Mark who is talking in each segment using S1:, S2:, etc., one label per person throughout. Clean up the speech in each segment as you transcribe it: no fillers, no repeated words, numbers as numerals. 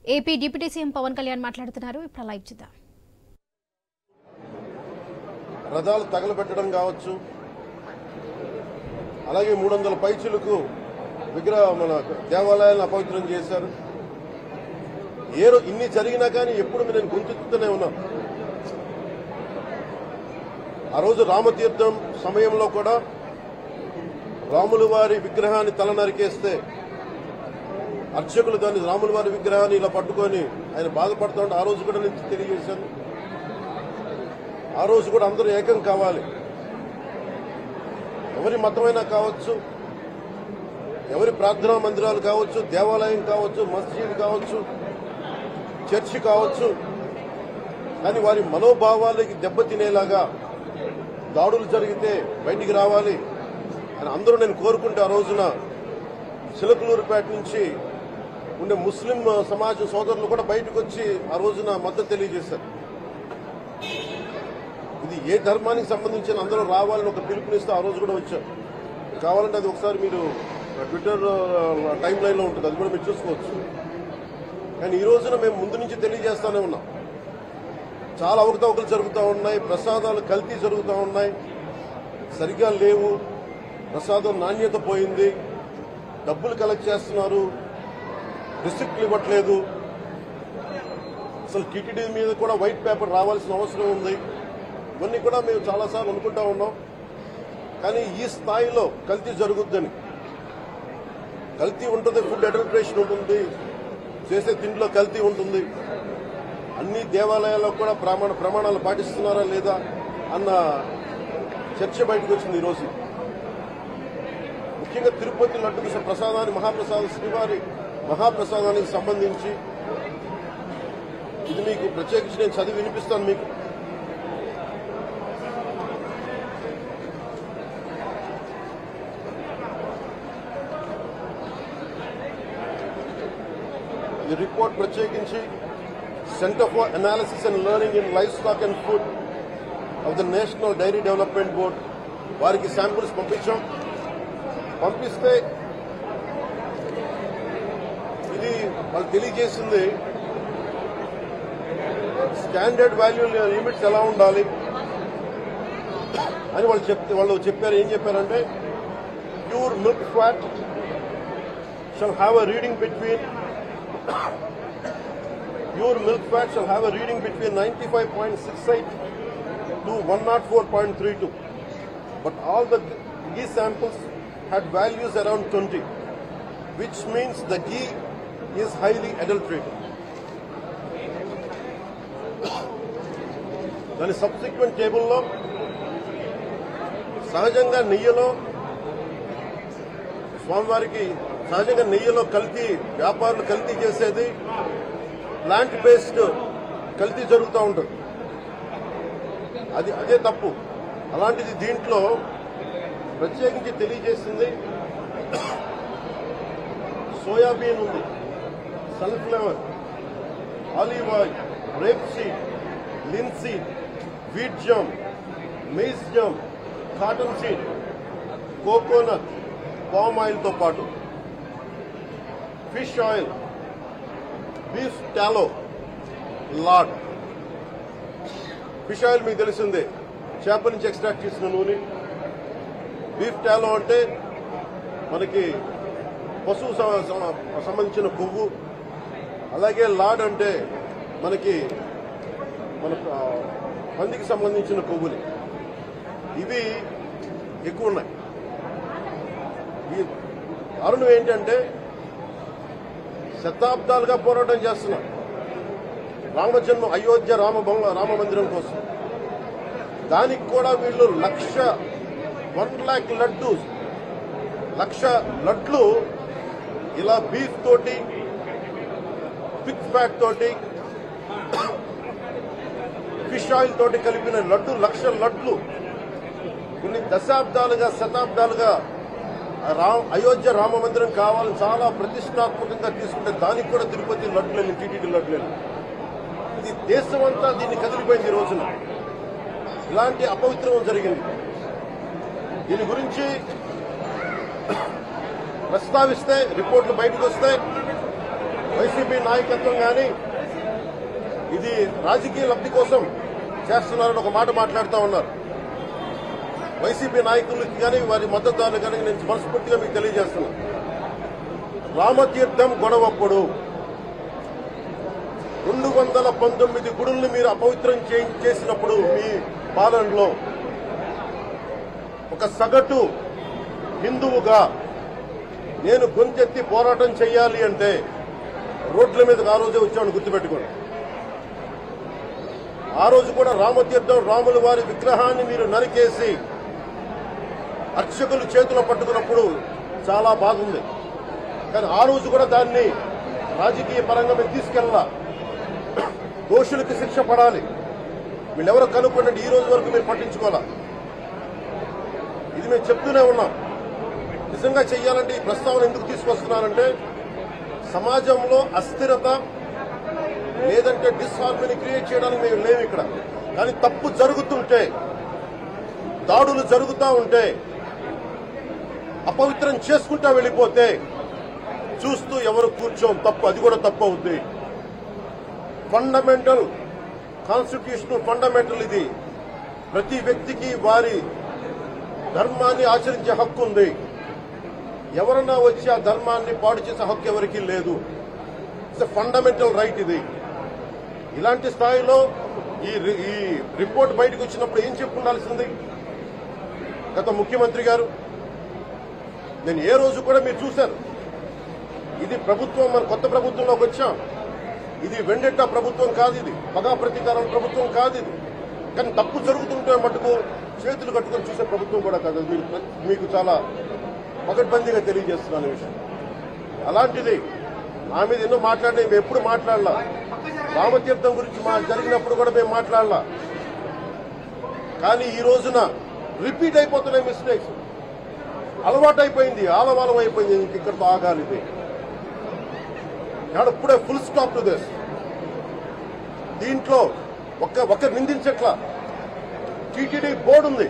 S1: AP deputy CM Pawan Kalyan మాట్లాడుతున్నారు. ఇప్పుడు live చూద్దాం.
S2: రథాలు తగలబెట్టడం కావచ్చు, అలాగే 300 పైచులకు మన దేవాలయాలను అపవిత్రం చేశారు. ఇన్ని జరిగినా కానీ ఎప్పుడు నేను గుంతెత్తుతూనే ఉన్నాను. ఆ రోజు రామతీర్థం సమయంలో కూడా రాముల వారి విగ్రహాన్ని తల నరికేస్తే అర్చకులు దాన్ని రాముల వారి విగ్రహాన్ని ఇలా పట్టుకొని ఆయన బాధపడుతూ ఉంటే ఆ రోజు కూడా నేను తెలియజేశాను. ఆ రోజు కూడా అందరూ ఏకం కావాలి. ఎవరి మతమైనా కావచ్చు, ఎవరి ప్రార్థనా మందిరాలు కావచ్చు, దేవాలయం కావచ్చు, మస్జిద్ కావచ్చు, చర్చి కావచ్చు, కానీ వారి మనోభావాలకి దెబ్బతినేలాగా దాడులు జరిగితే బయటికి రావాలి అని అందరూ నేను కోరుకుంటే ఆ రోజున చిలకలూరుపేట నుంచి ఉండే ముస్లిం సమాజ సోదరులు కూడా బయటకు వచ్చి ఆ రోజున మద్దతు తెలియజేశారు. ఇది ఏ ధర్మానికి సంబంధించిన అందరూ రావాలని ఒక పిలుపునిస్తే ఆ రోజు కూడా వచ్చారు. కావాలంటే అది ఒకసారి మీరు ట్విట్టర్ టైం లైన్లో ఉంటుంది, అది కూడా మీరు చూసుకోవచ్చు. కానీ ఈ రోజున మేము ముందు నుంచి తెలియజేస్తానే ఉన్నాం. చాలా అవకతవకలు జరుగుతూ ఉన్నాయి, ప్రసాదాలు కల్తీ జరుగుతూ ఉన్నాయి, సరిగ్గా లేవు, ప్రసాదం నాణ్యత పోయింది, డబ్బులు కలెక్ట్ చేస్తున్నారు, రిసిప్ట్లు ఇవ్వట్లేదు, అసలు టీటీడీ మీద కూడా వైట్ పేపర్ రావాల్సిన అవసరం ఉంది. ఇవన్నీ కూడా మేము చాలాసార్లు అనుకుంటా ఉన్నాం. కానీ ఈ స్థాయిలో కల్తీ జరుగుద్దని, కల్తీ ఉంటుంది, ఫుడ్ అడల్ట్రేషన్ ఉంటుంది, చేసే తిండిలో కల్తీ ఉంటుంది, అన్ని దేవాలయాల్లో కూడా ప్రమాణాలు పాటిస్తున్నారా లేదా అన్న చర్చ బయటకు వచ్చింది ఈరోజు. ముఖ్యంగా తిరుపతి లడ్డు ప్రసాదాన్ని శ్రీవారి మహాప్రసాదానికి సంబంధించి ఇది మీకు ప్రత్యేకించి నేను చదివి వినిపిస్తాను. మీకు ఈ రిపోర్ట్ ప్రత్యేకించి centre for analysis and learning in livestock and food of the national dairy development board వారికి శాంపుల్స్ పంపించాం. పంపిస్తే ఇది వాళ్ళు తెలియజేసింది స్టాండర్డ్ వాల్యూ లిమిట్స్ ఎలా ఉండాలి అని వాళ్ళు చెప్పారు. ఏం చెప్పారంటే pure milk fat shall have a reading between 95.68 to 104.32, but all these samples had values around 20, which means the ghee is highly adulterated. దాని సబ్సిక్వెంట్ టేబుల్లో సహజంగా నెయ్యిలో కల్తీ వ్యాపారులు కల్తీ చేసేది ప్లాంట్ బేస్డ్ కల్తీ జరుగుతూ ఉంటుంది. అదే తప్పు. అలాంటిది దీంట్లో ప్రత్యేకించి తెలియజేసింది సోయాబీన్ ఉంది, sunflower, olive oil, rapeseed, linseed, wheat germ, maize germ, cotton seed, coconut, palm ఆయిల్తో పాటు fish oil, beef tallow, lard. Fish oil మీకు తెలిసిందే, చేప నుంచి ఎక్స్ట్రాక్ట్ చేసిన నూనె. బీఫ్ టాలో అంటే మనకి పశువు సంబంధించిన కొవ్వు. అలాగే లాడ్ అంటే మనకి మన పందికి సంబంధించిన కొవ్వుని. ఇవి ఎక్కువ ఉన్నాయి. ఈ కారణం ఏంటంటే శతాబ్దాలుగా పోరాటం చేస్తున్నారు అయోధ్య రామ మందిరం కోసం. దానికి కూడా వీళ్ళు 1,00,000 లడ్లు ఇలా బీఫ్ తోటి, పిగ్ ఫ్యాట్ తోటి, ఫిష్ ఆయిల్ తోటి కలిపిన లక్షల లడ్లు కొన్ని శతాబ్దాలుగా అయోధ్య రామ మందిరం కావాలని చాలా ప్రతిష్టాత్మకంగా తీసుకుంటే దానికి కూడా తిరుపతి లడ్లు, టీటీడీ లడ్లు. ఇది దేశం అంతా దీన్ని కదిలిపోయింది. ఈ రోజున ఇలాంటి అపవిత్రం జరిగింది. దీని గురించి ప్రస్తావిస్తే రిపోర్ట్లు బయటకు వస్తే వైసీపీ నాయకత్వం కానీ ఇది రాజకీయ లబ్ధి కోసం చేస్తున్నారని ఒక మాట మాట్లాడుతూ ఉన్నారు. వైసీపీ నాయకులకి కానీ వారి మద్దతుదారులు కానీ నేను మనస్ఫూర్తిగా మీకు తెలియజేస్తున్నాను. రామతీర్థం గొడవప్పుడు 219 గుడుల్ని మీరు అపవిత్రం చేసినప్పుడు మీ పాలనలో ఒక సగటు హిందువుగా నేను గొంతెత్తి పోరాటం చేయాలి అంటే రోడ్ల మీదకి ఆ రోజే వచ్చామని గుర్తుపెట్టుకోండి. ఆ రోజు కూడా రామతీర్థం రాముల వారి విగ్రహాన్ని మీరు నరికేసి అర్చకులు చేతులు పట్టుకున్నప్పుడు చాలా బాగుంది. కానీ ఆ రోజు కూడా దాన్ని రాజకీయ పరంగా మేము తీసుకెళ్ళాల. దోషులకు శిక్ష పడాలి. వీళ్ళెవరో కనుక్కోండి, ఈ రోజు వరకు మీరు పట్టించుకోవాలా. ఇది మేము చెప్తూనే ఉన్నాం. నిజంగా చెయ్యాలంటే ఈ ప్రస్తావన ఎందుకు తీసుకొస్తున్నానంటే సమాజంలో అస్థిరత లేదంటే డిస్హార్మనీ క్రియేట్ చేయడానికి మేము లేము ఇక్కడ. కానీ తప్పు జరుగుతుంటే, దాడులు జరుగుతూ ఉంటే, అపవిత్రం చేసుకుంటా వెళ్ళిపోతే చూస్తూ ఎవరు కూర్చోం. తప్పు, అది కూడా తప్పు అవుద్ది. ఫండమెంటల్ కాన్స్టిట్యూషనల్ ఫండమెంటల్ ఇది. ప్రతి వ్యక్తికి వారి ధర్మాన్ని ఆచరించే హక్కు ఉంది. ఎవరన్నా వచ్చి ఆ ధర్మాన్ని పాడు చేసే హక్కు ఎవరికీ లేదు. ఇట్స్ ఎ ఫండమెంటల్ రైట్ ఇది. ఇలాంటి స్థాయిలో ఈ రిపోర్ట్ బయటకు వచ్చినప్పుడు ఏం చెప్పుండాల్సింది గత ముఖ్యమంత్రి గారు? నేను ఏ రోజు కూడా మీరు చూశారు, ఇది ప్రభుత్వం, మన కొత్త ప్రభుత్వంలోకి వచ్చాం, ఇది వెండెట్టా ప్రభుత్వం కాదు, ఇది పగా ప్రతీకారం ప్రభుత్వం కాదు ఇది. కానీ తప్పు జరుగుతుంటే మటుకు చేతులు కట్టుకొని చూసే ప్రభుత్వం కూడా కాదు. మీకు చాలా పకడ్బందీగా తెలియజేస్తున్నాను ఈ విషయం. అలాంటిది నా మీద ఎన్నో మాట్లాడినా మేము ఎప్పుడు మాట్లాడలా. రామతీర్థం గురించి జరిగినప్పుడు కూడా మేము మాట్లాడలా. కానీ ఈ రోజున రిపీట్ అయిపోతున్నాయి మిస్టేక్స్. అలవాటైపోయింది, ఆలవాలం అయిపోయింది. ఇక్కడితో ఆగాలి. ఇది ఇప్పుడే ఫుల్ స్టాప్ టు దిస్. దీంట్లో ఒక్క నిందించట్లా. టీటీడీ బోర్డు ఉంది,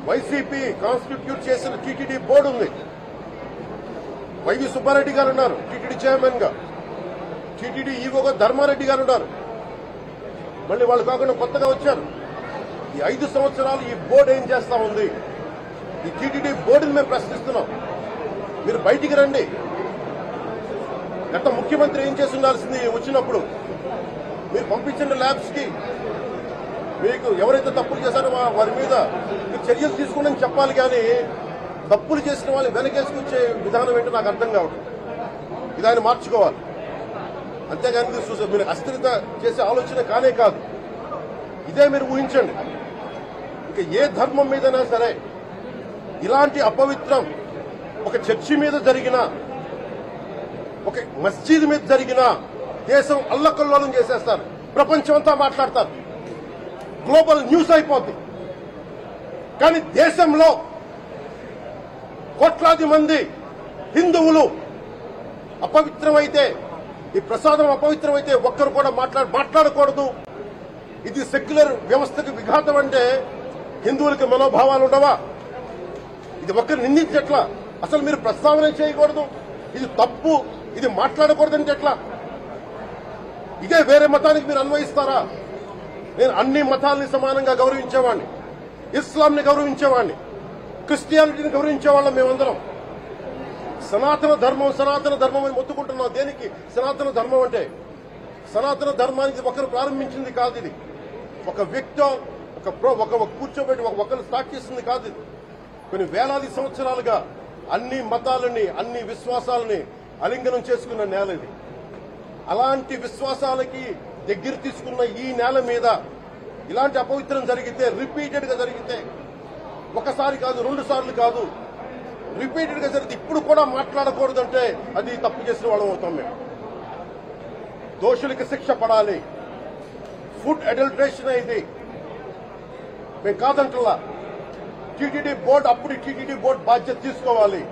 S2: వైసీపీ కాన్స్టిట్యూట్ చేసిన టీటీడీ బోర్డు ఉంది. వైవి సుబ్బారెడ్డి గారు ఉన్నారు టీటీడీ చైర్మన్ గా. టీటీడీ ఈవోగా ధర్మారెడ్డి గారు ఉన్నారు. మళ్ళీ వాళ్ళు కాకుండా కొత్తగా వచ్చారు. ఈ 5 సంవత్సరాలు ఈ బోర్డు ఏం చేస్తా ఉంది? ఈ టీటీడీ బోర్డుని మేము ప్రశ్నిస్తున్నాం. మీరు బయటికి రండి. గత ముఖ్యమంత్రి ఏం చేసి ఉండాల్సింది వచ్చినప్పుడు? మీరు పంపించండి ల్యాబ్స్ కి. మీకు ఎవరైతే తప్పులు చేశారో వారి మీద మీరు చర్యలు తీసుకోండి చెప్పాలి. కానీ తప్పులు చేసిన వాళ్ళు వెనకేసుకొచ్చే విధానం ఏంటో నాకు అర్థం కావడం. ఇది ఆయన మార్చుకోవాలి. అంతేగాని మీరు అస్థిరత చేసే ఆలోచన కానే కాదు. ఇదే మీరు ఊహించండి. ఇక ఏ ధర్మం మీదైనా సరే ఇలాంటి అపవిత్రం ఒక చర్చి మీద జరిగినా, ఒక మస్జిద్ మీద జరిగినా దేశం అల్లకల్లోలం చేసేస్తారు. ప్రపంచం అంతా మాట్లాడతారు. గ్లోబల్ న్యూస్ అయిపోద్ది. కానీ దేశంలో కోట్లాది మంది హిందువులు అపవిత్రమైతే, ఈ ప్రసాదం అపవిత్రమైతే ఒక్కరు కూడా మాట్లాడకూడదు. ఇది సెక్యులర్ వ్యవస్థకు విఘాతం అంటే హిందువులకి మనోభావాలు ఉండవా? ఇది ఒక్కరు నిందించట్లా. అసలు మీరు ప్రస్తావన చేయకూడదు, ఇది తప్పు, ఇది మాట్లాడకూడదంటే ఎట్లా? ఇదే వేరే మతానికి మీరు అన్వయిస్తారా? నేను అన్ని మతాల్ని సమానంగా గౌరవించేవాడిని. ఇస్లాంని గౌరవించేవాడిని, క్రిస్టియానిటీని గౌరవించేవాళ్ళం మేమందరం. సనాతన ధర్మం అని మొత్తుకుంటున్నాం. దేనికి సనాతన ధర్మం అంటే? సనాతన ధర్మానికి ఒకరు ప్రారంభించింది కాదు. ఇది ఒక వ్యక్తి ఒక కూర్చోబెట్టి ఒకరు స్టార్ట్ చేసింది కాదు. ఇది కొన్ని వేలాది సంవత్సరాలుగా అన్ని మతాలని, అన్ని విశ్వాసాలని అలింగనం చేసుకున్న నేల ఇది. అలాంటి విశ్వాసాలకి దగ్గర తీసుకున్న ఈ నేల మీద ఇలాంటి అపవిత్రం జరిగితే, రిపీటెడ్ గా జరిగితే, ఒకసారి కాదు 2 సార్లు కాదు, రిపీటెడ్ గా జరిగితే ఇప్పుడు కూడా మాట్లాడకూడదంటే అది తప్పు చేసిన వాళ్ళం అవుతాం మేము. దోషులకి శిక్ష పడాలి. ఫుడ్ అడల్టరేషన్ ఇది మేము కాదంటలా. టీటీడీ బోర్డు టీటీడీ బోర్డు బాధ్యత తీసుకోవాలి.